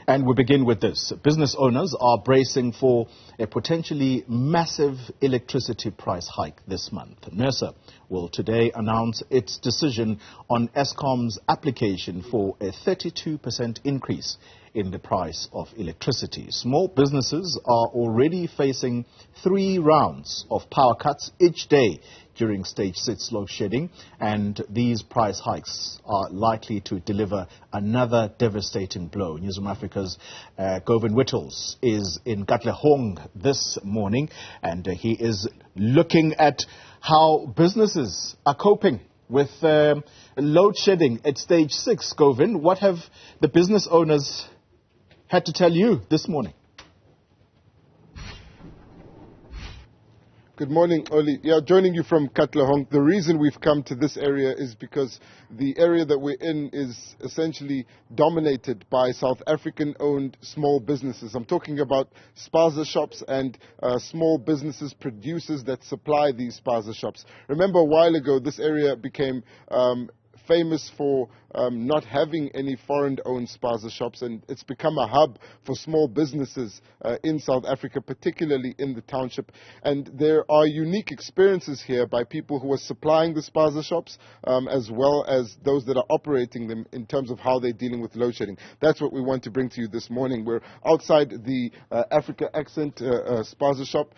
And we begin with this. Business owners are bracing for a potentially massive electricity price hike this month. Nersa will today announce its decision on Eskom's application for a 32% increase in the price of electricity. Small businesses are already facing 3 rounds of power cuts each day during stage 6 load shedding, and these price hikes are likely to deliver another devastating blow. Newzroom Afrika's Govan Whittles is in Katlehong this morning, and he is looking at how businesses are coping with load shedding at stage 6. Govan, what have the business owners had to tell you this morning? Good morning, Oli. Yeah, joining you from Katlehong. The reason we've come to this area is because the area that we're in is essentially dominated by South African-owned small businesses. I'm talking about spaza shops and small businesses, producers that supply these spaza shops. Remember, a while ago, this area became famous for not having any foreign-owned spaza shops, and it's become a hub for small businesses in South Africa, particularly in the township. And there are unique experiences here by people who are supplying the spaza shops, as well as those that are operating them in terms of how they're dealing with load shedding. That's what we want to bring to you this morning. We're outside the Africa Accent spaza shop.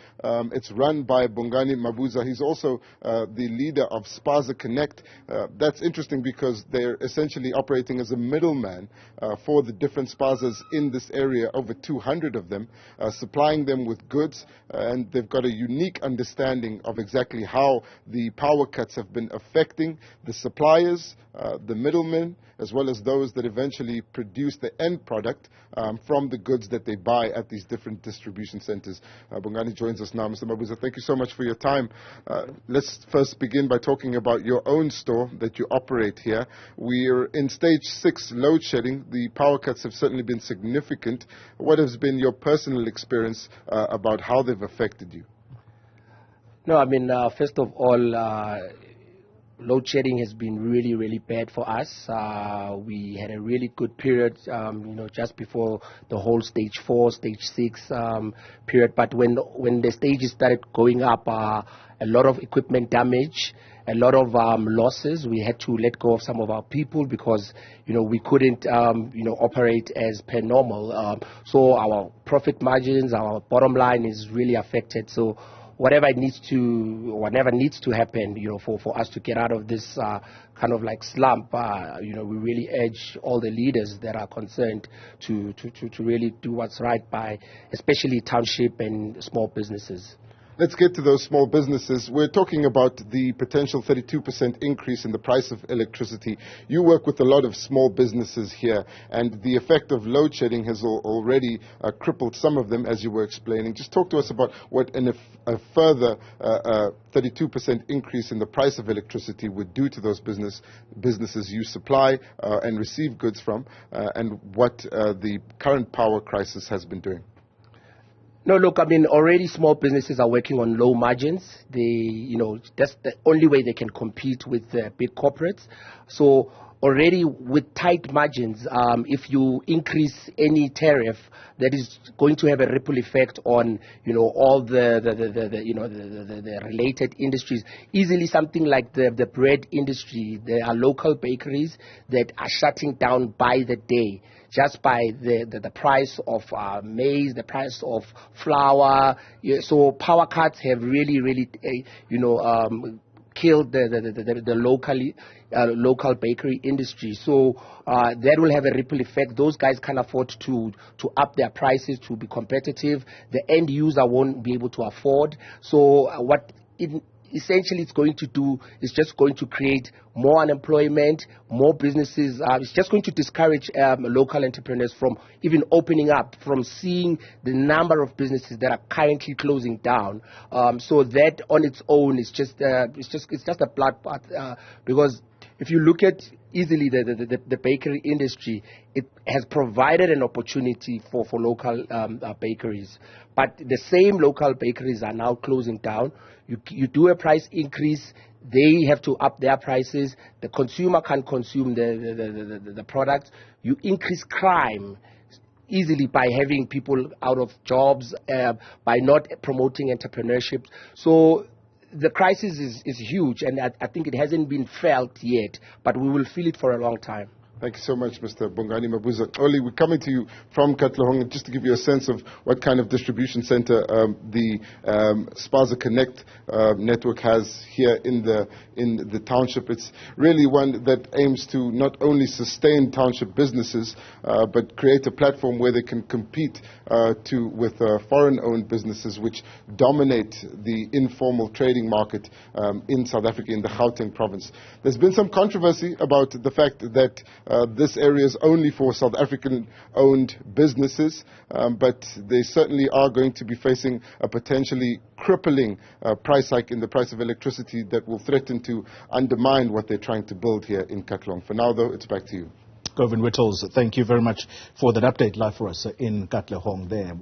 It's run by Bongani Mabuza. He's also the leader of Spaza Connect. That's interesting because they're essentially operating as a middleman for the different spazas in this area, over 200 of them, supplying them with goods, and they've got a unique understanding of exactly how the power cuts have been affecting the suppliers, the middlemen, as well as those that eventually produce the end product from the goods that they buy at these different distribution centers. Bongani joins us now. Mr. Mabuza, thank you so much for your time. Let's first begin by talking about your own store that you operate here. We're in stage 6 load shedding. The power cuts have certainly been significant. What has been your personal experience about how they've affected you? No, I mean, first of all, load shedding has been really, really bad for us. We had a really good period, just before the whole stage 4, stage 6 period. But when the stages started going up, a lot of equipment damage, a lot of losses. We had to let go of some of our people because, we couldn't, operate as per normal. So our profit margins, our bottom line is really affected. So whatever needs to happen, for us to get out of this kind of like slump, we really urge all the leaders that are concerned to really do what's right by, especially township and small businesses. Let's get to those small businesses. We're talking about the potential 32% increase in the price of electricity. You work with a lot of small businesses here, and the effect of load shedding has already crippled some of them, as you were explaining. Just talk to us about what a further 32% increase in the price of electricity would do to those businesses you supply and receive goods from, and what the current power crisis has been doing. No, look, I mean, already small businesses are working on low margins. That's the only way they can compete with big corporates. So already with tight margins, if you increase any tariff, that is going to have a ripple effect on, all the related industries. Easily something like the bread industry. There are local bakeries that are shutting down by the day, just by the price of maize, the price of flour. So power cuts have really, killed the local bakery industry. So that will have a ripple effect. Those guys can't afford to up their prices to be competitive. The end user won't be able to afford. So what essentially it's going to do is just going to create more unemployment, more businesses. It's just going to discourage local entrepreneurs from even opening up, from seeing the number of businesses that are currently closing down. So that on its own is just a bloodbath, because if you look at easily the bakery industry, it has provided an opportunity for local bakeries. But the same local bakeries are now closing down. You do a price increase, they have to up their prices. The consumer can't consume the product. You increase crime. easily by having people out of jobs, by not promoting entrepreneurship. So the crisis is huge, and I think it hasn't been felt yet, but we will feel it for a long time. Thank you so much, Mr. Bongani Mabuza. Oli, we're coming to you from Katlehong, just to give you a sense of what kind of distribution center the Spaza Connect network has here in the township. It's really one that aims to not only sustain township businesses, but create a platform where they can compete with foreign-owned businesses which dominate the informal trading market in South Africa, in the Gauteng province. There's been some controversy about the fact that this area is only for South African-owned businesses, but they certainly are going to be facing a potentially crippling price hike in the price of electricity that will threaten to undermine what they're trying to build here in Katlehong. For now, though, it's back to you. Govan Whittles, thank you very much for that update live for us in Katlehong there.